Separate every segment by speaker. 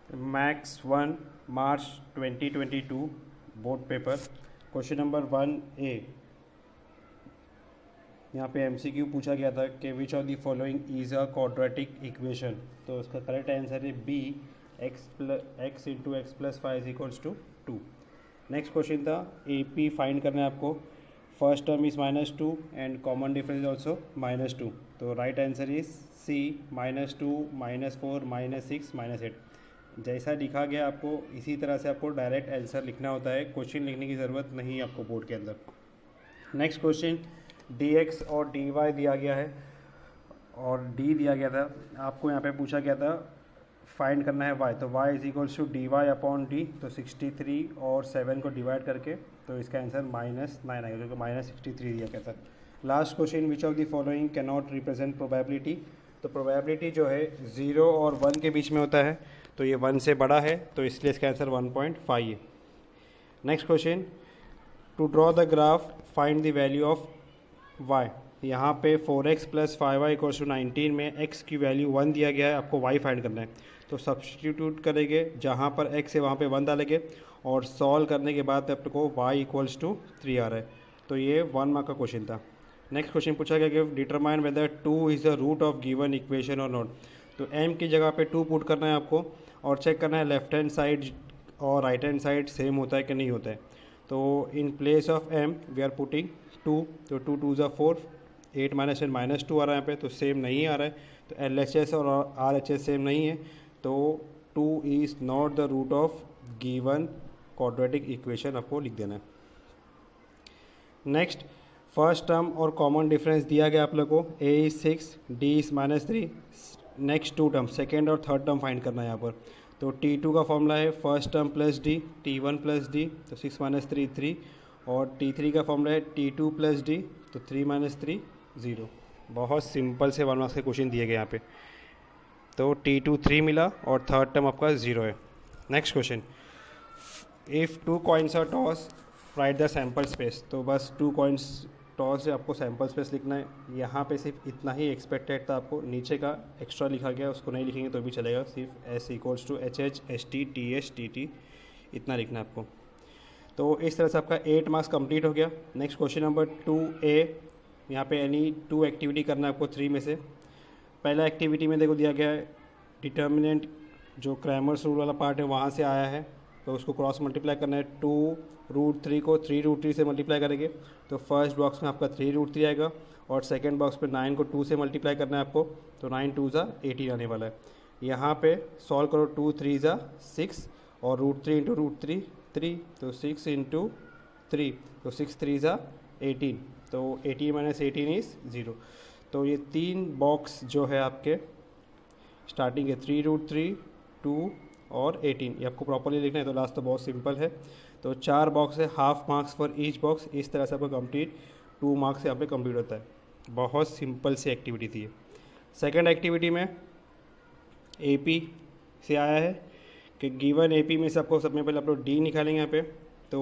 Speaker 1: Max 1 March 2022 board paper. Question number 1A, यहाँ पे MCQ पूछा गया था कि which of the following is a quadratic equation. तो उसका करेक्ट आंसर है B, x into x plus five is equals to 2। Next question था AP फाइंड करना है आपको। First term is -2 and common difference is also -2। तो right answer is सी, -2 -4 -6 -8। जैसा लिखा गया आपको इसी तरह से आपको डायरेक्ट आंसर लिखना होता है, क्वेश्चन लिखने की ज़रूरत नहीं है आपको बोर्ड के अंदर। नेक्स्ट क्वेश्चन dx और dy दिया गया है और d दिया गया था। आपको यहाँ पे पूछा गया था फाइंड करना है y, तो y is equals to dy upon d। तो 63 और 7 को डिवाइड करके तो इसका आंसर -9 आएगा, क्योंकि -63 दिया गया था। Last question, which of the following can not represent probability. तो प्रोबेबिलिटी जो है 0 और 1 के बीच में होता है, तो ये 1 से बड़ा है, तो इसलिए इसका आंसर 1.5 है। Next question, to draw the graph find the value of y। यहाँ पे 4x plus 5y equals to 19 में x की वैल्यू 1 दिया गया है, आपको y फाइंड करना है। तो सब्सटीट्यूट करेंगे, जहाँ पर x है वहाँ पे 1 डालेंगे और सॉल्व करने के बाद आपको y इक्वल्स टू 3 आ रहा है। तो ये 1 मार्क का क्वेश्चन था। नेक्स्ट क्वेश्चन पूछा गया कि determine whether 2 is the root of given equation और नॉट। तो m की जगह पे 2 पुट करना है आपको और चेक करना है लेफ्ट हैंड साइड और राइट हैंड साइड सेम होता है कि नहीं होता है। तो in place of m we are putting 2, तो 2 2 ज़ा 4, 8 माइनस 10 -2 आ रहा है यहाँ पे, तो सेम नहीं आ रहा है। तो LHS और RHS सेम नहीं है, तो 2 is not the root of given quadratic equation आपको लिख देना है। नेक्स्ट, फर्स्ट टर्म और कॉमन डिफरेंस दिया गया आप लोग को, a is 6, d is -3। Next 2 term, second और थर्ड टर्म फाइंड करना है यहाँ पर। तो T2 का फॉर्मूला है first term plus d, T1 plus d, तो 6 - 3 3, और T3 का फॉर्मूला है T2 प्लस d, तो 3 - 3 0। बहुत सिंपल से 1 मार्क्स के क्वेश्चन दिए गए यहाँ पे। तो T2 3 मिला और थर्ड टर्म आपका 0 है। Next question, if 2 coins are toss write the sample space. तो बस 2 कॉइन्स टॉस से आपको सैम्पल स्पेस लिखना है। यहाँ पे सिर्फ इतना ही एक्सपेक्टेड था, आपको नीचे का एक्स्ट्रा लिखा गया, उसको नहीं लिखेंगे तो भी चलेगा। सिर्फ S equals to HH HT TH TT इतना लिखना है आपको। तो इस तरह से आपका 8 मार्क्स कंप्लीट हो गया। नेक्स्ट क्वेश्चन नंबर 2A, यहाँ पे एनी 2 एक्टिविटी करना है आपको 3 में से। पहला एक्टिविटी में देखो दिया गया है डिटर्मिनेंट, जो क्रैमर्स रूल वाला पार्ट है वहाँ से आया है, तो उसको क्रॉस मल्टीप्लाई करना है। 2√3 को 3√3 से मल्टीप्लाई करेंगे, तो फर्स्ट बॉक्स में आपका 3√3 आएगा और सेकेंड बॉक्स पे 9 को 2 से मल्टीप्लाई करना है आपको, तो 9 2 ज़ा 18 आने वाला है। यहाँ पे सॉल्व करो, 2 3 ज़ा 6 और √3 इंटू √3 3, तो 6 इंटू 3, तो 6 3 ज़ा 18, तो 18 - 18 इज़ 0। तो ये 3 बॉक्स जो है आपके स्टार्टिंग है 3√3 2 और 18, ये आपको प्रॉपर्ली लिखना है। तो लास्ट तो बहुत सिंपल है। तो 4 बॉक्स है, half marks for each box. इस तरह से आपका कंप्लीट 2 मार्क्स यहाँ पे कंप्लीट होता है। बहुत सिंपल सी एक्टिविटी थी ये। सेकंड एक्टिविटी में AP से आया है कि गिवन AP में से आपको सबसे पहले आप लोग D निकालेंगे यहाँ पे। तो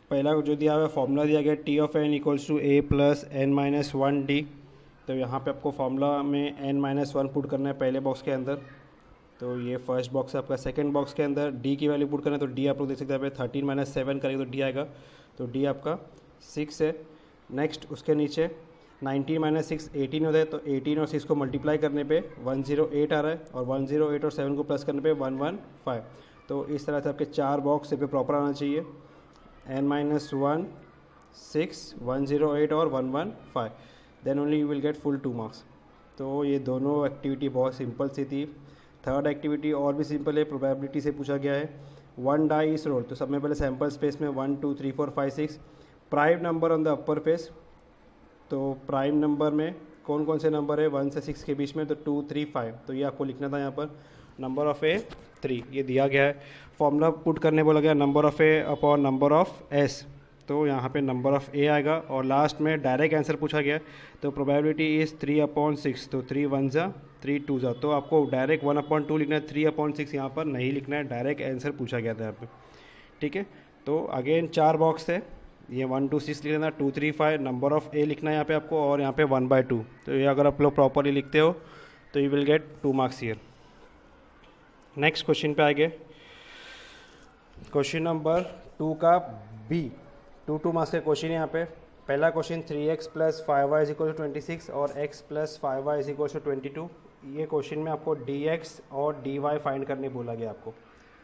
Speaker 1: पहला जो दिया हुआ है फॉर्मूला दिया गया T of n equals to A plus n-1D। तो यहाँ पे आपको फॉर्मूला में n-1 पुट करना है पहले बॉक्स के अंदर। तो ये फर्स्ट बॉक्स है आपका। सेकंड बॉक्स के अंदर D की वैल्यू पुट करना है, तो D आप लोग देख सकते हैं यहाँ पे 13 - 7 करेंगे तो D आएगा, तो D आपका 6 है। नेक्स्ट उसके नीचे 19 - 6 18 होता है, तो 18 और 6 को मल्टीप्लाई करने पे 108 आ रहा है और 108 और 7 को प्लस करने पे 115। तो इस तरह से आपके 4 बॉक्स पे प्रॉपर आना चाहिए, n-1 6 108 और 115, then only you will get full 2 marks. तो ये दोनों एक्टिविटी बहुत सिंपल सी थी। थर्ड एक्टिविटी और भी सिंपल है, प्रोबेबिलिटी से पूछा गया है 1 डाइस रोल। तो सब में पहले सैम्पल स्पेस में 1 2 3 4 5 6 prime number on the upper face. तो प्राइम नंबर में कौन कौन से नंबर है 1 से 6 के बीच में, तो 2 3 5, तो ये आपको लिखना था यहाँ पर। नंबर ऑफ A 3 ये दिया गया है। फॉर्मूला पुट करने बोला गया number of A upon number of S, तो यहाँ पे नंबर ऑफ A आएगा। और लास्ट में डायरेक्ट आंसर पूछा गया, तो प्रोबेबिलिटी इज़ 3/6, तो 3 1 ज़ा 3 2 ज़ा, तो आपको डायरेक्ट 1/2 लिखना है, 3/6 यहाँ पर नहीं लिखना है, डायरेक्ट आंसर पूछा गया था यहाँ पे। ठीक है, तो अगेन 4 बॉक्स है, ये 1 2 6 लिखना, 2 3 5 नंबर ऑफ A लिखना है यहाँ पे आपको, और यहाँ पे 1/2। तो ये अगर आप लोग प्रॉपरली लिखते हो तो you will gate 2 marks here. Next question पे आगे, क्वेश्चन नंबर 2 का बी, 2 मार्क्स का क्वेश्चन है यहाँ पे। पहला question 3x plus 5y is equal to 26 और x plus 5y is equal to 22। ये क्वेश्चन में आपको dx और dy फाइंड करने बोला गया आपको।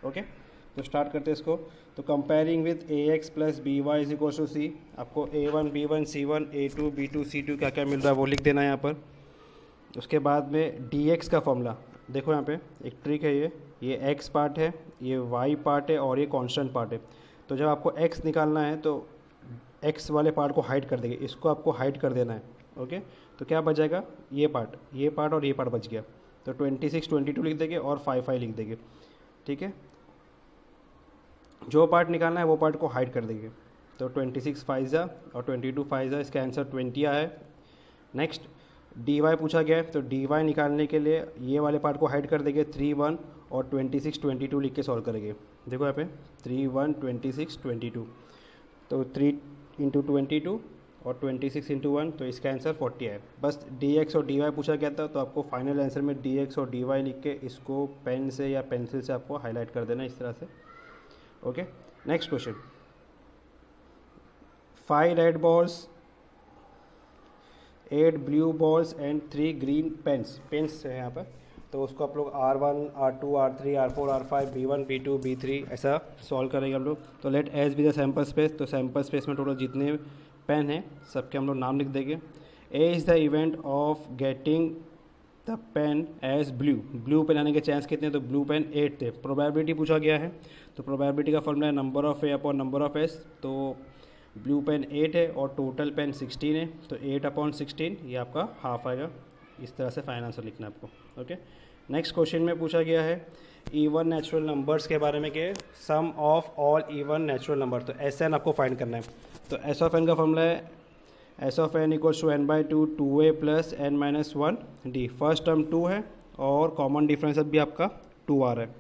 Speaker 1: ओके, तो स्टार्ट करते हैं इसको। तो comparing with ax plus by is equal to c, आपको a1 b1 c1 a2 b2 c2 क्या क्या मिल रहा है वो लिख देना है यहाँ पर। उसके बाद में dx का फॉर्मूला देखो, यहाँ पे एक ट्रिक है, ये x पार्ट है, ये y पार्ट है और ये कांस्टेंट पार्ट है। तो जब आपको x निकालना है तो x वाले पार्ट को हाइड कर देंगे, इसको आपको हाइड कर देना है। ओके, तो क्या बच जाएगा, ये पार्ट और ये पार्ट बच गया। तो 26 22 लिख देंगे और 5 5 लिख देंगे। ठीक है, जो पार्ट निकालना है वो पार्ट को हाइड कर देंगे। तो 26 5 जा और 22 5 जा, इसका आंसर 20 आया है। नेक्स्ट dy पूछा गया है, तो dy निकालने के लिए ये वाले पार्ट को हाइड कर देंगे, 3 1 और 26 22 लिख के सॉल्व करेंगे। देखो यहाँ पे 3 1 26 22, तो 3 इंटू 22 और 26 इंटू 1, तो इसका आंसर 40 है। बस dx और dy पूछा गया था, तो आपको फाइनल आंसर में dx और dy लिख के इसको पेन से या पेंसिल से आपको हाईलाइट कर देना इस तरह से। Okay, next question, 5 red balls 8 blue balls and 3 green pens है यहाँ पर। तो उसको आप लोग R1 R2 R3 R4 R5 B1 B2 B3 ऐसा सॉल्व करेंगे हम लोग। तो let S be the sample space, तो सैम्पल स्पेस में टोटल जितने पेन हैं सबके हम लोग नाम लिख देंगे। A is the event of getting the pen as blue pen आने के चांस कितने, तो ब्लू पेन 8 थे। प्रोबेबिलिटी पूछा गया है, तो प्रोबेबिलिटी का फॉर्मूला है number of A upon number of S. तो ब्लू पेन 8 है और टोटल पेन 16 है, तो 8 अपॉन 16 ये आपका हाफ आएगा। इस तरह से फाइनल आंसर लिखना है आपको। ओके, नेक्स्ट क्वेश्चन में पूछा गया है इवन नेचुरल नंबर्स के बारे में, कि sum of all even natural number, तो एस एन आपको फाइंड करना है। तो एस ऑफ एन का फॉर्मूला है S of N equals to n/2 2a plus n-1 D. First term 2 है और कॉमन डिफरेंस अब भी आपका 2 आ रहा है।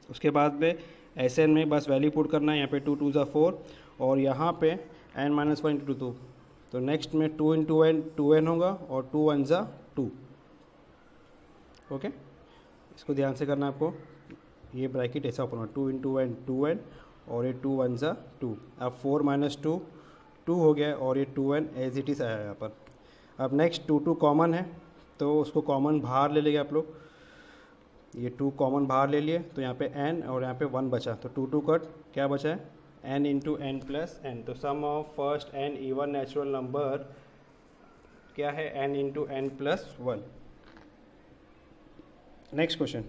Speaker 1: उसके बाद में एस एन में बस वैल्यू पुट करना है, यहाँ पे 2 2 ज़ा 4 और यहाँ पे n-1 इंटू 2। तो नेक्स्ट में 2 इंटू n 2n होगा और 2 1 ज़ा 2। ओके, इसको ध्यान से करना है आपको। ये ब्रैकेट ऐसा ओपन होगा, 2 इंटू n 2n और ये 2 1 ज़ा 2। अब 4 माइनस 2 2 हो गया और ये 2n एज इट इज़ आया यहाँ पर। अब नेक्स्ट 2 2 कॉमन है, तो उसको कॉमन बाहर ले लेंगे आप लोग। ये 2 कॉमन बाहर ले लिए, तो यहाँ पे n और यहाँ पे 1 बचा, तो 2 2 कट, क्या बचा है n into n plus n। तो sum of first n even natural number क्या है, n into n plus 1। Next question,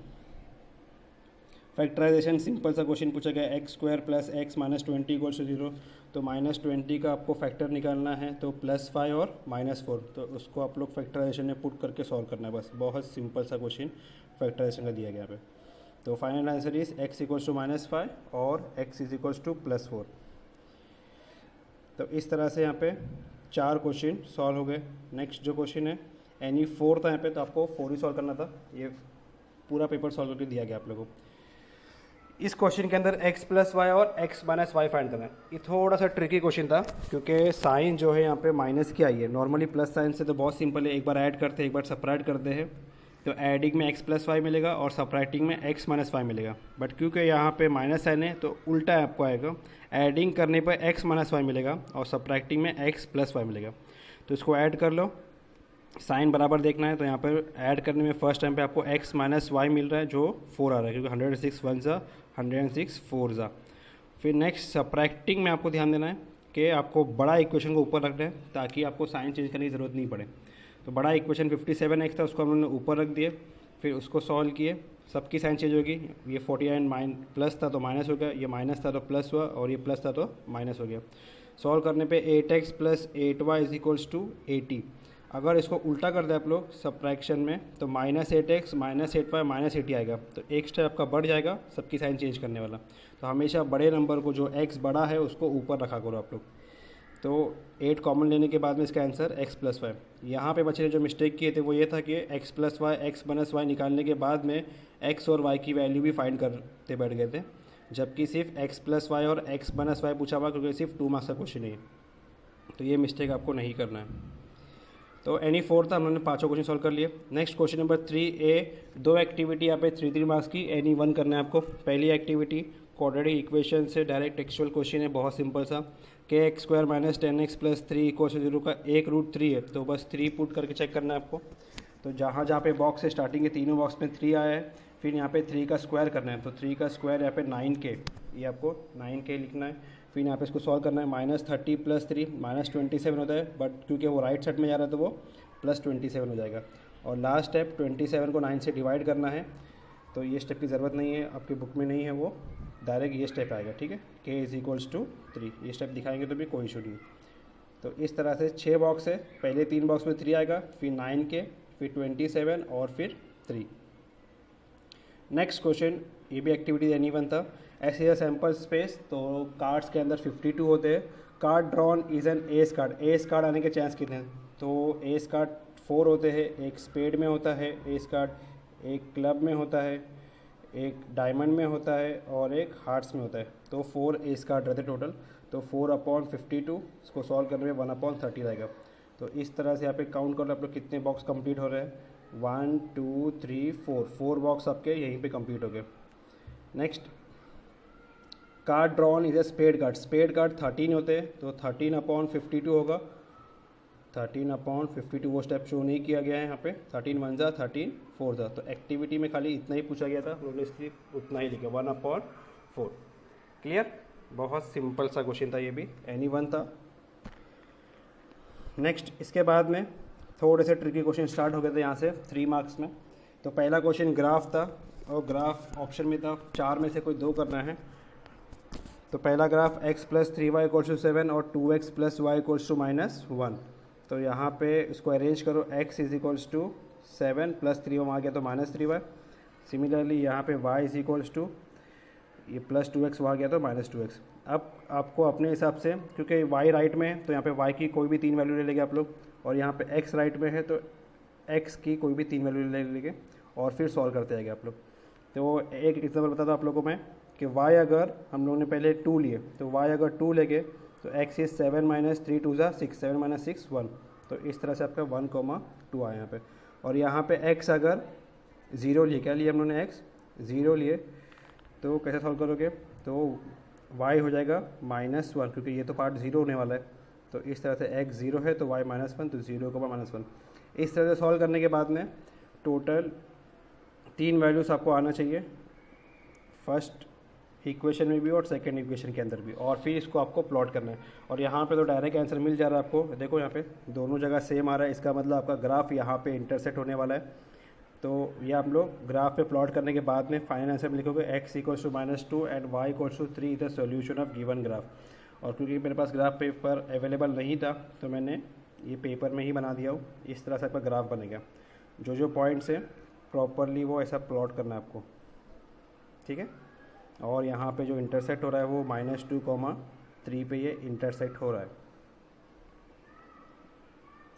Speaker 1: factorisation simple सा क्वेश्चन पूछा गया, X square plus X minus 20 equals to 0। तो माइनस 20 का आपको फैक्टर निकालना है, तो +5 और -4, तो उसको आप लोग फैक्टराइजेशन में पुट करके सॉल्व करना है। बस बहुत सिंपल सा क्वेश्चन फैक्टराइजेशन का दिया गया पे। तो final answer is x equals to -5 और x इज इक्वल्स टू +4। तो इस तरह से यहाँ पे 4 क्वेश्चन सॉल्व हो गए। नेक्स्ट जो क्वेश्चन है एनी 4 था यहाँ पे, तो आपको 4 ही सॉल्व करना था। ये पूरा पेपर सॉल्व करके दिया गया आप लोगों को। इस क्वेश्चन के अंदर x प्लस वाई और x माइनस वाई फाइंड करना है। ये थोड़ा सा ट्रिकी क्वेश्चन था, क्योंकि साइन जो है यहाँ पे माइनस की आई है। नॉर्मली प्लस साइन से तो बहुत सिंपल है, एक बार ऐड करते हैं एक बार सब्ट्रैक्ट करते हैं, तो एडिंग में x प्लस वाई मिलेगा और सब्ट्रैक्टिंग में x माइनस वाई मिलेगा। बट क्योंकि यहाँ पे माइनस साइन है तो उल्टा आपको आएगा, एडिंग करने पर x माइनस वाई मिलेगा और सब्ट्रैक्टिंग में x प्लस वाई मिलेगा। तो इसको ऐड कर लो, साइन बराबर देखना है, तो यहाँ पर ऐड करने में फर्स्ट टाइम पे आपको x माइनस वाई मिल रहा है जो 4 आ रहा है, क्योंकि 106 1 ज़ा 106 4 ज़ा। फिर नेक्स्ट सब्ट्रैक्टिंग में आपको ध्यान देना है कि आपको बड़ा इक्वेशन को ऊपर रखना है, ताकि आपको साइन चेंज करने की ज़रूरत नहीं पड़े। तो बड़ा इक्वेशन 57x था, उसको हम लोगों ने ऊपर रख दिए, फिर उसको सॉल्व किए, सबकी साइन चेंज होगी। ये 49 प्लस था तो माइनस हो गया, ये माइनस था तो प्लस हुआ और ये प्लस था तो माइनस हो गया। सॉल्व करने पे 8x plus 8y is equals to 80। अगर इसको उल्टा कर दे आप लोग सब्ट्रैक्शन में, तो -8x माइनस 8y माइनस 80 आएगा, तो एक स्टेप आपका बढ़ जाएगा सबकी साइन चेंज करने वाला। तो हमेशा बड़े नंबर को जो x बड़ा है उसको ऊपर रखा करो आप लोग। तो 8 कॉमन लेने के बाद में इसका आंसर x प्लस वाई। यहाँ पर बच्चे ने जो मिस्टेक किए थे वो ये था कि x plus y x minus y निकालने के बाद में x और y की वैल्यू भी फाइंड करते बैठ गए थे, जबकि सिर्फ x प्लस वाई और x माइनस वाई पूछा हुआ, क्योंकि सिर्फ 2 मार्क्स का क्वेश्चन है। तो ये मिस्टेक आपको नहीं करना है। तो एनी फोर था, हमने पाँचों क्वेश्चन सॉल्व कर लिए। नेक्स्ट क्वेश्चन नंबर 3A, दो एक्टिविटी यहाँ पे 3 मार्क्स की, एनी वन करना है आपको। पहली एक्टिविटी क्वाड्रेटिक इक्वेशन से डायरेक्ट टेक्सचुअल क्वेश्चन है, बहुत सिंपल सा। kx² - 10x + 3 = 0 का एक रूट 3 है, तो बस 3 पुट करके चेक करना है आपको। तो जहाँ जहाँ पे बॉक्स है स्टार्टिंग के तीनों बॉक्स में 3 आया है, फिर यहाँ पे 3 का स्क्वायर करना है, तो 3 का स्क्वायर यहाँ पे 9k, ये आपको 9k लिखना है। फिर यहाँ पे इसको सॉल्व करना है, -30 + 3 -27 होता है, बट क्योंकि वो राइट साइड में जा रहा है तो वो +27 हो जाएगा। और लास्ट स्टेप 27 को 9 से डिवाइड करना है, तो ये स्टेप की ज़रूरत नहीं है, आपकी बुक में नहीं है, वो डायरेक्ट ये स्टेप आएगा, ठीक है। k = 3, ये स्टेप दिखाएंगे तो भी कोई इशू नहीं। तो इस तरह से 6 बॉक्स है, पहले 3 बॉक्स में 3 आएगा, फिर 9k, फिर 27 और फिर 3। नेक्स्ट क्वेश्चन, ये भी एक्टिविटी एनी वन था। ऐसे है सैम्पल स्पेस, तो कार्ड्स के अंदर 52 होते हैं। Card drawn is an S card, S card आने के चांस कितने हैं? तो एस कार्ड 4 होते हैं, एक स्पेड में होता है एस कार्ड, एक क्लब में होता है, एक डायमंड में होता है और एक हार्ट्स में होता है। तो 4 एस कार्ड रहते टोटल, तो 4/52, इसको सॉल्व करने में 1/30 रहेगा। तो इस तरह से यहाँ पे काउंट कर लो आप लोग कितने बॉक्स कंप्लीट हो रहे हैं। 1 2 3 4 बॉक्स आपके यहीं पे कंप्लीट हो गए। Next, card drawn is a spade card, spade card 13 होते हैं, तो 13/52 होगा। 13/52 वो स्टेप शो नहीं किया गया है यहाँ पे। 13 1 जा 13 4 जा, तो एक्टिविटी में खाली इतना ही पूछा गया था, उन्होंने इसलिए उतना ही लिखा 1/4। क्लियर, बहुत सिंपल सा क्वेश्चन था, ये भी एनी वन था। नेक्स्ट, इसके बाद में थोड़े से ट्रिकी क्वेश्चन स्टार्ट हो गए थे यहाँ से 3 मार्क्स में। तो पहला क्वेश्चन ग्राफ था, और ग्राफ ऑप्शन में था 4 में से कोई 2 करना है। तो पहला ग्राफ x + 3y = 7 और 2x + y = -1। तो यहाँ पे इसको अरेंज करो, x = 7 + 3 आ गया तो -3y। सिमिलरली यहाँ पे y = ये +2x वहाँ गया तो -2x। अब आपको अपने हिसाब से, क्योंकि y राइट में है तो यहाँ पे y की कोई भी 3 वैल्यू ले लेंगे आप लोग, और यहाँ पे x राइट में है तो x की कोई भी 3 वैल्यू ले लेंगे और फिर सॉल्व करते आएंगे आप लोग। तो एक एग्जाम्पल बता दो आप लोगों को मैं कि y अगर हम लोगों ने पहले 2 लिए, तो y अगर 2 लेंगे तो x इज 7 - 3 2 = 6, 7 - 6 1। तो इस तरह से आपका 1,2 आया यहाँ पे। और यहाँ पे x अगर 0 लिए, क्या लिए हम लोगों ने, x 0 लिए, तो कैसे सॉल्व करोगे? तो y हो जाएगा -1, क्योंकि ये तो पार्ट 0 होने वाला है। तो इस तरह से x 0 है तो y -1, तो 0,-1। इस तरह से सॉल्व करने के बाद में टोटल 3 वैल्यूज़ आपको आना चाहिए, फर्स्ट इक्वेशन में भी और सेकंड इक्वेशन के अंदर भी, और फिर इसको आपको प्लॉट करना है। और यहाँ पे तो डायरेक्ट आंसर मिल जा रहा है आपको, देखो यहाँ पे दोनों जगह सेम आ रहा है, इसका मतलब आपका ग्राफ यहाँ पे इंटरसेक्ट होने वाला है। तो ये आप लोग ग्राफ पे प्लॉट करने के बाद में फाइनल आंसर में लिखोगे x = -2 and y = 3 is the solution of given graph. और क्योंकि मेरे पास ग्राफ पेपर अवेलेबल नहीं था तो मैंने ये पेपर में ही बना दिया हूँ। इस तरह से आपका ग्राफ बनेगा, जो पॉइंट्स है प्रॉपरली वो ऐसा प्लॉट करना है आपको, ठीक है। और यहाँ पे जो इंटरसेक्ट हो रहा है वो -2,3 पे ये इंटरसेक्ट हो रहा है।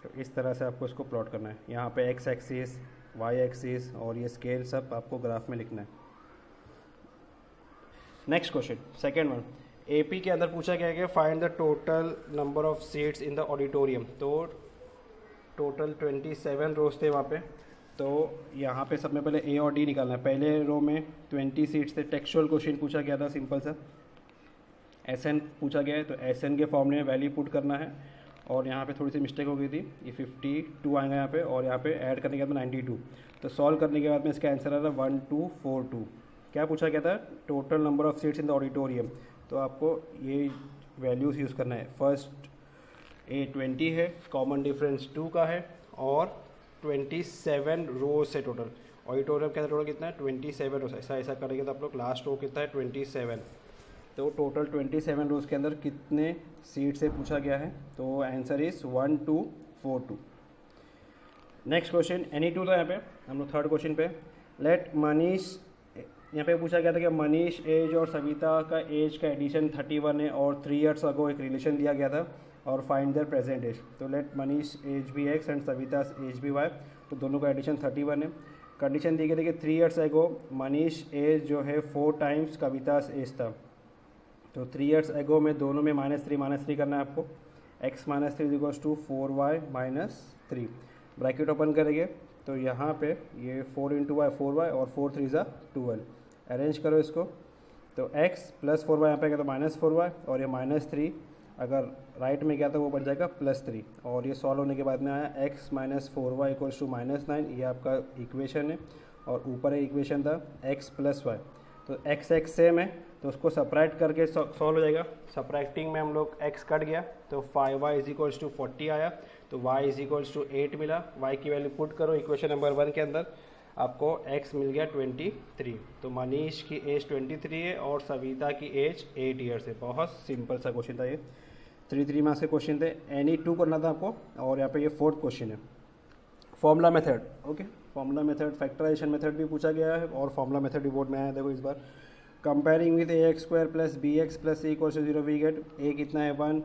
Speaker 1: तो इस तरह से आपको इसको प्लॉट करना है। यहाँ पे x एक्सिस, y एक्सिस और ये स्केल सब आपको ग्राफ में लिखना है। Next question, second one, AP के अंदर पूछा गया है कि find the total number of seats in the auditorium. तो टोटल 27 रोज थे वहाँ पे। तो यहाँ पे सब में पहले A और D निकालना है। पहले रो में 20 सीट्स थे, टेक्सचुअल क्वेश्चन पूछा गया था, सिंपल सा SN पूछा गया है, तो SN के फॉर्मूले में वैल्यू पुट करना है। और यहाँ पे थोड़ी सी मिस्टेक हो गई थी, ये 52 आएगा यहाँ पे, और यहाँ पे ऐड करने के बाद में 92। तो सॉल्व करने के बाद में इसका आंसर आ रहा है 1242। क्या पूछा गया था? Total number of seats in the auditorium. तो आपको ये वैल्यूज़ यूज़ करना है। फर्स्ट A 20 है, कॉमन डिफरेंस 2 का है, और 27 रोज है टोटल। ऑडिटोरियम के अंदर टोटल कितना है? 27 रोज। ऐसा करेंगे तो आप लोग लास्ट रो कितना है? 27। तो टोटल 27 रोज के अंदर कितने सीट से पूछा गया है? तो answer is 1242। Next question, any two था यहाँ पे, हम लोग थर्ड क्वेश्चन पे। लेट मनीष, यहाँ पे पूछा गया था कि मनीष एज और सविता का एज का एडिशन 31 है, और 3 ईयर्स अगो एक रिलेशन दिया गया था, और फाइंड देयर प्रेजेंट एज। तो लेट मनीष एज भी x एंड सविता एज भी y, तो दोनों का एडिशन 31 है। कंडीशन दी गई थी कि 3 ईयर्स एगो मनीष एज जो है 4 टाइम्स कविता एज था। तो 3 ईयर्स एगो में दोनों में -3 करना है आपको। x - 3 = 4y - 3। ब्रैकेट ओपन करेंगे तो यहाँ पे ये 4 इंटू वाई 4y और 4 3 ज़ा 12। अरेंज करो इसको तो x प्लस 4y यहाँ पे गया तो -4y और ये -3 अगर राइट में गया तो वो बन जाएगा +3। और ये सॉल्व होने के बाद में आया x minus 4y equals to -9। ये आपका इक्वेशन है और ऊपर एक इक्वेशन था x प्लस वाई। तो x सेम है तो उसको सब्ट्रैक्ट करके सॉल्व हो जाएगा। सब्ट्रैक्टिंग में हम लोग x कट गया तो 5y इज इक्वल्स टू 40 आया तो y इज इक्वल्स टू 8 मिला। y की वैल्यू पुट करो इक्वेशन नंबर 1 के अंदर, आपको x मिल गया 23। तो मनीष की एज 23 है और सविता की एज 8 ईयर्स है। बहुत सिंपल सा क्वेश्चन था ये, 3 मार्क्स के क्वेश्चन थे। एनी 2 करना था आपको। और यहाँ पे ये 4th क्वेश्चन है, formula method. Okay, formula method, factorisation method भी पूछा गया है और फॉर्मूला मेथड भी बोर्ड में आया है। देखो इस बार comparing with ax² plus bx plus c equal to 0 we get a कितना है 1,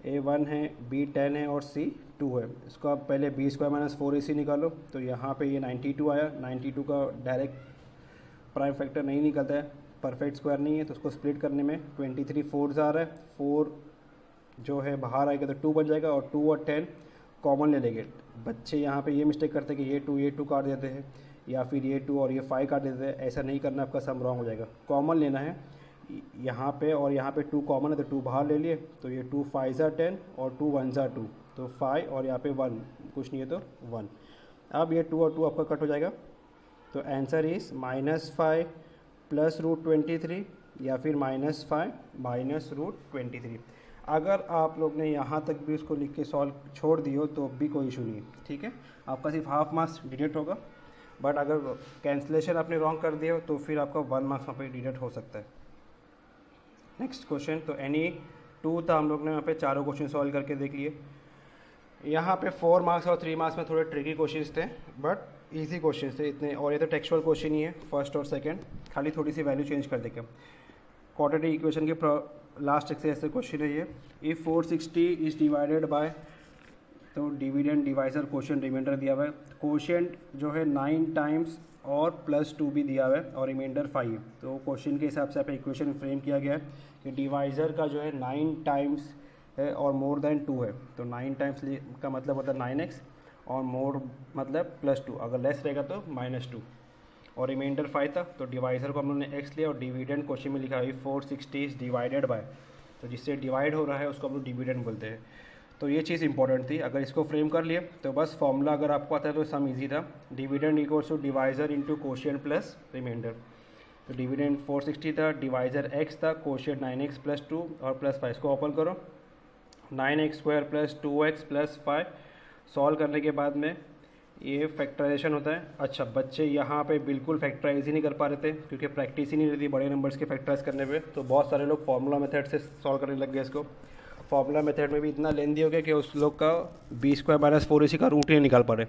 Speaker 1: a 1 है, b 10 है और c 2 है। इसको आप पहले b² माइनस 4ac निकालो तो यहाँ पे ये 92 आया। 92 का डायरेक्ट प्राइम फैक्टर नहीं निकलता है, परफेक्ट स्क्वायर नहीं है, तो उसको स्प्लिट करने में 23 4 आ रहा है। 4 जो है बाहर आएगा तो 2 बन जाएगा और 2 और 10 कॉमन ले लेंगे। बच्चे यहाँ पे ये मिस्टेक करते हैं कि ये 2 काट देते हैं या फिर ये 2 और ये 5 काट देते हैं। ऐसा नहीं करना, आपका सम रॉन्ग हो जाएगा। कॉमन लेना है यहाँ पे और यहाँ पे 2 कॉमन है तो 2 बाहर ले लिए तो ये 2 5 ज़ा 10 और 2 1 ज़ा 2 तो 5 और यहाँ पे 1 कुछ नहीं है तो 1। अब ये 2 और 2 आपका कट हो जाएगा तो आंसर इज़ -5 प्लस √23 या फिर -5 माइनस √23। अगर आप लोग ने यहाँ तक भी उसको लिख के सॉल्व छोड़ दियो तो भी कोई इशू नहीं है, ठीक है। आपका सिर्फ हाफ मार्क्स डिडक्ट होगा, बट अगर कैंसिलेशन आपने रॉन्ग कर दिया तो फिर आपका 1 मार्क्स वहाँ पे डिडक्ट हो सकता है। नेक्स्ट क्वेश्चन, तो एनी 2 था, हम लोग ने यहाँ पे चारों क्वेश्चन सॉल्व करके देख लिए। यहाँ पे 4 मार्क्स और 3 मार्क्स में थोड़े ट्रिकी क्वेश्चन थे बट ईजी क्वेश्चन थे इतने। और ये तो टेक्सचुअल क्वेश्चन ही है, फर्स्ट और सेकेंड, खाली थोड़ी सी वैल्यू चेंज कर देंगे। क्वाड्रेटिक इक्वेशन के लास्ट एक्सरसाइज से क्वेश्चन है ये, इफ़ 460 इज डिवाइडेड बाय, तो डिविडेंड डिवाइजर क्वोशिएंट रिमाइंडर दिया हुआ है। क्वोशिएंट जो है 9 टाइम्स और +2 भी दिया हुआ है और रिमाइंडर 5। तो क्वेश्चन के हिसाब से आप इक्वेशन फ्रेम किया गया है कि डिवाइजर का जो है 9 टाइम्स है और मोर देन 2 है। तो 9 टाइम्स का मतलब होता है 9x और मोर मतलब +2, अगर लेस रहेगा तो -2 और रिमाइंडर 5 था। तो डिवाइजर को हम लोगों ने x लिया और डिविडेंड क्वेश्चन में लिखा है 460 इज डिवाइडेड बाय, तो जिससे डिवाइड हो रहा है उसको हम लोग डिविडेंड बोलते हैं। तो ये चीज़ इंपॉर्टेंट थी। अगर इसको फ्रेम कर लिए तो बस फॉर्मूला अगर आपको आता है तो सम इजी था, dividend equals to divisor into quotient plus remainder. तो डिविडेंड 460 था, डिवाइजर x था, क्वोशिएंट 9x + 2 और +5। इसको ओपन करो, 9x² + 2x + 5। सॉल्व करने के बाद में ये फैक्टराइजेशन होता है। अच्छा, बच्चे यहाँ पे बिल्कुल फैक्टराइज ही नहीं कर पा रहे थे क्योंकि प्रैक्टिस ही नहीं रहती बड़े नंबर्स के फैक्टराइज करने पे, तो बहुत सारे लोग फार्मूला मेथड से सॉल्व करने लग गए इसको। फार्मूला मेथड में भी इतना लेंदी हो गया कि उस लोग का b² - 4ac का रूट ही नहीं निकाल पा रहे।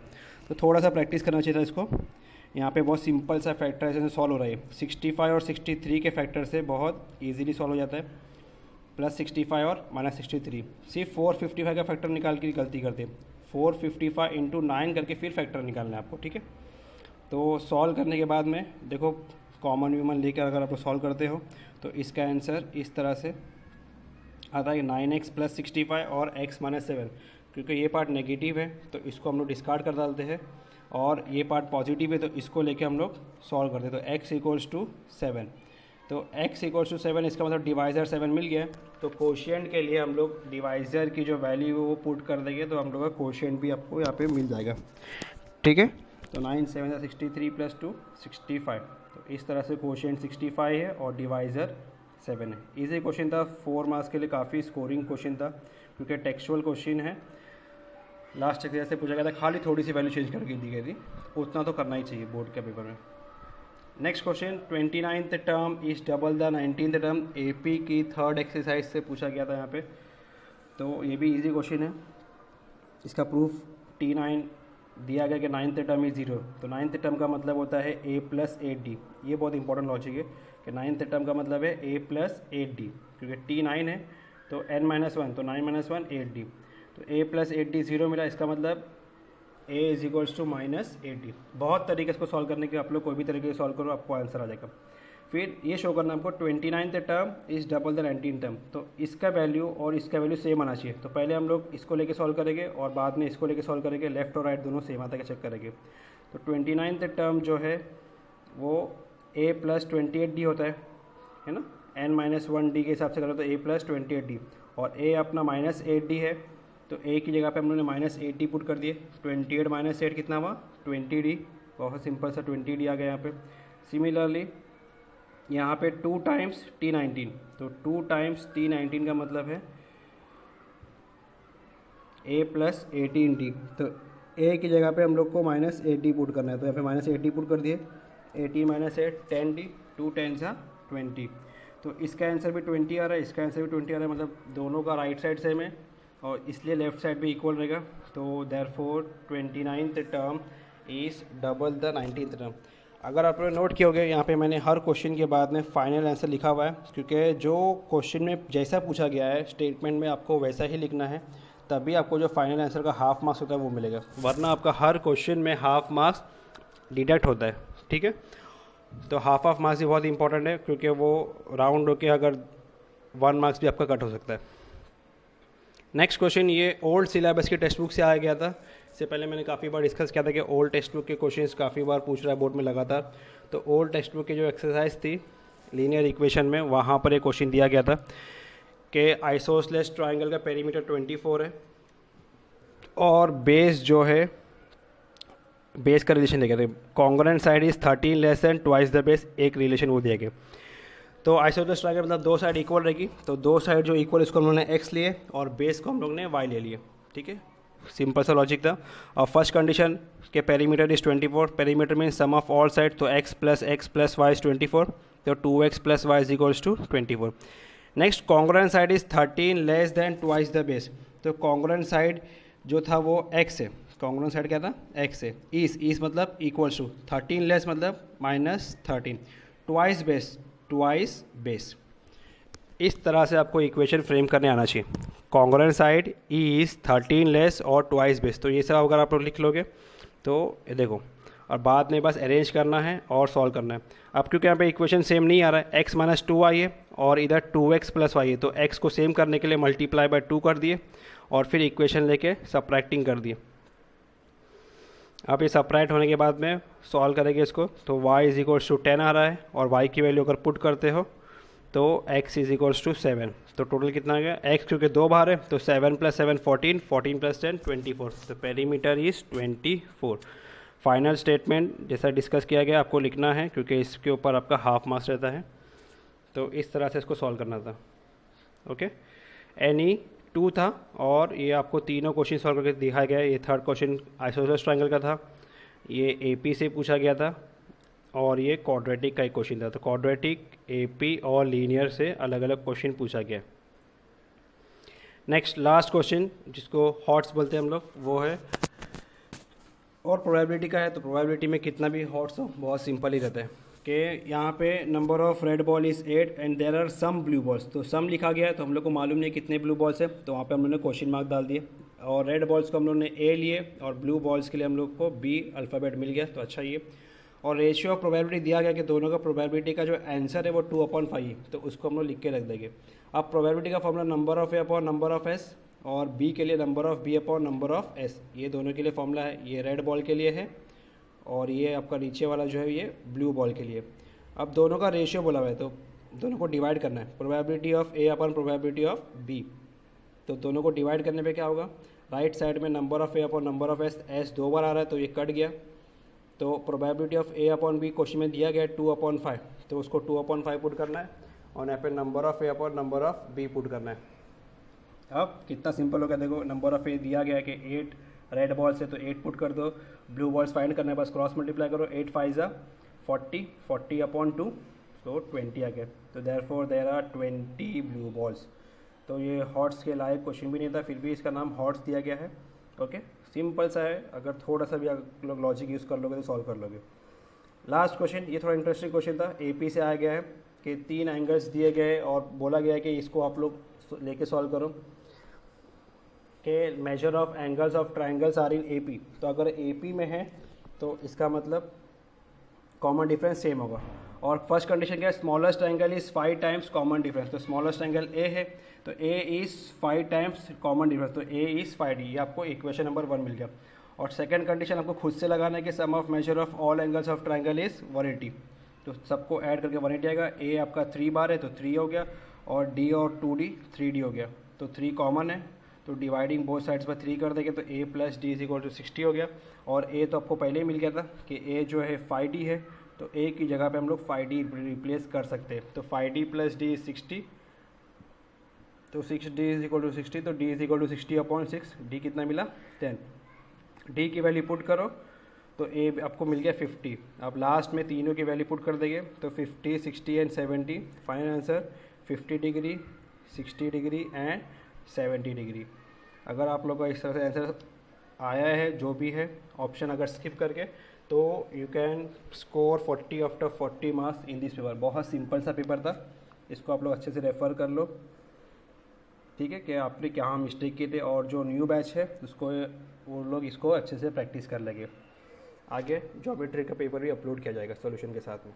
Speaker 1: तो थोड़ा सा प्रैक्टिस करना चाहिए था इसको। यहाँ पे बहुत सिंपल सा फैक्टराइजेशन सॉल्व हो रहा है। 65 और 63 के फैक्टर से बहुत ईजिली सॉल्व हो जाता है, +65 और -63। सिर्फ 455 का फैक्टर निकाल के गलती करते हैं। 455 × 9 करके फिर फैक्टर निकालना है आपको, ठीक है। तो सॉल्व करने के बाद में देखो कॉमन व्यूमन लेकर अगर आप सॉल्व करते हो तो इसका आंसर इस तरह से आता है 9x + 65 और x - 7। क्योंकि ये पार्ट नेगेटिव है तो इसको हम लोग डिस्कार्ड कर डालते हैं और ये पार्ट पॉजिटिव है तो इसको लेके हम लोग सॉल्व करते हैं। तो x = 7, तो x = 7, इसका मतलब डिवाइज़र 7 मिल गया। तो क्वोशिएंट के लिए हम लोग डिवाइज़र की जो वैल्यू है वो पुट कर देंगे तो हम लोग का क्वोशिएंट भी आपको यहाँ पे मिल जाएगा, ठीक है। तो 9 7 63 + 2 65। तो इस तरह से क्वोशिएंट 65 है और डिवाइज़र 7 है। इजी क्वेश्चन था, 4 मार्क्स के लिए काफ़ी स्कोरिंग क्वेश्चन था क्योंकि टेक्सचुअल क्वेश्चन है। लास्ट एक्सरसाइज से पूछा गया था, खाली थोड़ी सी वैल्यू चेंज करके दी गई थी, उतना तो करना ही चाहिए बोर्ड के पेपर में। Next question, 29th term is double the 19th term. AP की 3rd एक्सरसाइज से पूछा गया था यहाँ पे। तो ये भी इजी क्वेश्चन है। इसका प्रूफ T9 दिया गया कि 9th टर्म इज 0। तो 9th टर्म का मतलब होता है a + 8d। ये बहुत इंपॉर्टेंट लॉजिक है कि 9th टर्म का मतलब है a + 8d, क्योंकि T9 है तो n - 1, तो 9 - 1 8d। तो a + 8d 0 मिला, इसका मतलब a = -8d। बहुत तरीके से सॉल्व करने के, आप लोग कोई भी तरीके से सॉल्व करो आपको आंसर आ जाएगा। फिर ये शो करना हमको 29th term is double the 19th term, तो इसका वैल्यू और इसका वैल्यू सेम आना चाहिए। तो पहले हम लोग इसको लेके सॉल्व करेंगे और बाद में इसको लेके सॉल्व करेंगे, लेफ्ट और राइट दोनों सेम आता है चेक करेंगे। तो 29th टर्म जो है वो a + 28d होता है ना, n-1d के हिसाब से करें तो a + 28d, और a अपना -8d है, तो a की जगह पे हम लोगों ने -8d पुट कर दिए। 28 - 8 कितना हुआ 20d, बहुत सिंपल सा 20d आ गया यहाँ पे। सिमिलरली यहाँ पे 2 टाइम्स t19, तो 2 टाइम्स t19 का मतलब है a + 18d, तो a की जगह पे हम लोग को -8d पुट करना है, तो यहाँ पे -8d पुट कर दिए। 18 - 8 10d, 2 10 20, तो इसका आंसर भी 20 आ रहा है, इसका आंसर भी 20 आ रहा है, मतलब दोनों का राइट साइड सेम है और इसलिए लेफ्ट साइड भी इक्वल रहेगा। तो therefore 29th term is double the 19th term. अगर आप लोग नोट किए होंगे यहाँ पे मैंने हर क्वेश्चन के बाद में फाइनल आंसर लिखा हुआ है, क्योंकि जो क्वेश्चन में जैसा पूछा गया है स्टेटमेंट में आपको वैसा ही लिखना है, तभी आपको जो फाइनल आंसर का हाफ मार्क्स होता है वो मिलेगा, वरना आपका हर क्वेश्चन में हाफ मार्क्स डिडक्ट होता है। ठीक है, तो हाफ मार्क्स भी बहुत इंपॉर्टेंट है, क्योंकि वो राउंड होके अगर 1 मार्क्स भी आपका कट हो सकता है। नेक्स्ट क्वेश्चन ये ओल्ड सिलेबस की टेक्स्ट बुक से आया गया था। इससे पहले मैंने काफ़ी बार डिस्कस किया था कि ओल्ड टेक्स्ट बुक के क्वेश्चंस काफ़ी बार पूछ रहा है बोर्ड में लगातार। तो ओल्ड टेक्स्ट बुक की जो एक्सरसाइज थी लीनियर इक्वेशन में, वहाँ पर एक क्वेश्चन दिया गया था कि आइसोसेलेस ट्राइंगल का पेरीमीटर 24 है और बेस जो है, बेस का रिलेशन दिया गया था, congruent side is 13 less than twice the base, एक रिलेशन वो दिया गया। तो आइसोसेलेस ट्राइंगल मतलब दो साइड इक्वल रहेगी, तो दो साइड जो इक्वल इसको हम लोगों ने x लिए और बेस को हम लोग ने y ले लिए। ठीक है, सिंपल सा लॉजिक था। और फर्स्ट कंडीशन के perimeter is 24, perimeter mean sum of all side, तो x + y इज 24, तो 2x + y is equals to 24। Next congruent side is 13 less than twice the base, तो कॉन्ग्रुएंट साइड जो था वो x है, कॉन्ग्रुएंट साइड क्या था x है, इस मतलब इक्वल्स टू 13 लेस मतलब -13, ट्वाइस बेस। इस तरह से आपको इक्वेशन फ्रेम करने आना चाहिए। कॉन्ग्रुएंट साइड इज़ 13 लेस और ट्वाइस बेस, तो ये सब अगर आप लोग लिख लोगे तो ये देखो, और बाद में बस अरेंज करना है और सॉल्व करना है। अब क्योंकि यहाँ पे इक्वेशन सेम नहीं आ रहा है, x - 2y है और इधर 2x + y है, तो x को सेम करने के लिए मल्टीप्लाई बाय 2 कर दिए और फिर इक्वेशन लेके सब्ट्रैक्टिंग कर दिए। अब ये सब्ट्रैक्ट होने के बाद में सॉल्व करेंगे इसको, तो y = 10 आ रहा है और y की वैल्यू अगर पुट करते हो तो x = 7, तो टोटल कितना आ गया, x क्योंकि 2 बार है तो 7 + 7 14, 14 + 10 24, तो पेरीमीटर इज़ 24। फाइनल स्टेटमेंट जैसा डिस्कस किया गया आपको लिखना है, क्योंकि इसके ऊपर आपका हाफ मार्क्स रहता है। तो इस तरह से इसको सॉल्व करना था। ओके, एनी 2 था और ये आपको तीनों क्वेश्चन सॉल्व करके दिखाया गया है। ये थर्ड क्वेश्चन आइसोसेलेस ट्रायंगल का था, ये AP से पूछा गया था और ये क्वाड्रेटिक का एक क्वेश्चन था। तो क्वाड्रेटिक, AP और लीनियर से अलग अलग क्वेश्चन पूछा गया। नेक्स्ट लास्ट क्वेश्चन जिसको हॉट्स बोलते हैं हम लोग, वो है और प्रोबेबिलिटी का है। तो प्रोबेबिलिटी में कितना भी हॉट्स हो बहुत सिंपल ही रहता है कि यहाँ पे number of red ball is 8 and there are some blue balls, तो सम लिखा गया है तो हम लोग को मालूम नहीं कितने ब्लू बॉल्स है, तो वहाँ पे हम लोग ने क्वेश्चन मार्क डाल दिए और रेड बॉल्स को हम लोग ने A लिए और ब्लू बॉल्स के लिए हम लोग को B अल्फ़ाबेट मिल गया, तो अच्छा ये। और रेशियो ऑफ प्रोबेबिलिटी दिया गया कि दोनों का प्रोबेबिलिटी का जो आंसर है वो 2/5 है, तो उसको हम लोग लिख के रख देंगे। अब प्रोबेबिलिटी का formula number of A upon number of S और B के लिए number of B upon number of S, ये दोनों के लिए फॉर्मूला है। ये रेड बॉल के लिए है और ये आपका नीचे वाला जो है ये ब्लू बॉल के लिए। अब दोनों का रेशियो बोला हुआ है तो दोनों को डिवाइड करना है, probability of A upon probability of B, तो दोनों को डिवाइड करने पे क्या होगा, राइट साइड में number of A upon number of S 2 बार आ रहा है तो ये कट गया, तो probability of A upon B question में दिया गया है 2/5, तो उसको 2/5 पुट करना है और यहाँ पे number of A upon number of B put करना है। अब कितना सिंपल हो गया, देखो नंबर ऑफ A दिया गया है कि 8 रेड बॉल्स है तो 8 पुट कर दो, ब्लू बॉल्स फाइंड करना है बस क्रॉस मल्टीप्लाई करो, 8 5 40, 40/2 तो 20 आ गया, तो therefore there are 20 blue balls. तो ये हॉट्स के लायक क्वेश्चन भी नहीं था, फिर भी इसका नाम हॉट्स दिया गया है। ओके, सिंपल सा है, अगर थोड़ा सा भी आप लोग लॉजिक यूज़ कर लोगे तो सॉल्व कर लोगे। लास्ट क्वेश्चन, ये थोड़ा इंटरेस्टिंग क्वेश्चन था, AP से आया गया है कि 3 एंगल्स दिए गए और बोला गया है कि इसको आप लोग लेके सॉल्व करो कि measure of angles of triangles are in AP। तो अगर AP में है तो इसका मतलब कॉमन डिफरेंस सेम होगा, और फर्स्ट कंडीशन क्या है, smallest angle is 5 times common difference. तो स्मॉलेस्ट एंगल ए है तो A is 5 times common difference, तो ए इज़ 5d, ये आपको इक्वेशन नंबर 1 मिल गया। और सेकंड कंडीशन आपको खुद से लगाना है कि sum of measure of all angles of triangle is 180, तो सबको ऐड करके 180 आएगा। ए आपका 3 बार है तो 3 हो गया, और डी और 2d 3d हो गया, तो 3 कॉमन है तो डिवाइडिंग बोथ साइड्स पर 3 कर देंगे तो a plus d is equal to 60 हो गया। और a तो आपको पहले ही मिल गया था कि a जो है 5d है, तो a की जगह पे हम लोग 5d रिप्लेस कर सकते हैं। तो 5d प्लस डी इज 60, तो 6d इज इक्वल टू 60, तो d is equal to 60/6, d कितना मिला 10। d की वैल्यू पुट करो तो a आपको मिल गया 50। अब लास्ट में तीनों की वैल्यू पुट कर देंगे तो 50, 60 and 70, final answer 50 degree, 60 degree and 70 degree. अगर आप लोग का इस तरह से आंसर आया है जो भी है ऑप्शन अगर स्किप करके, तो you can score 40 after 40 marks in this paper. बहुत सिंपल सा पेपर था, इसको आप लोग अच्छे से रेफ़र कर लो, ठीक है, कि आपने क्या मिस्टेक किए थे। और जो न्यू बैच है उसको वो लोग इसको अच्छे से प्रैक्टिस कर लेंगे। आगे ज्योमेट्री का पेपर भी अपलोड किया जाएगा सॉल्यूशन के साथ में।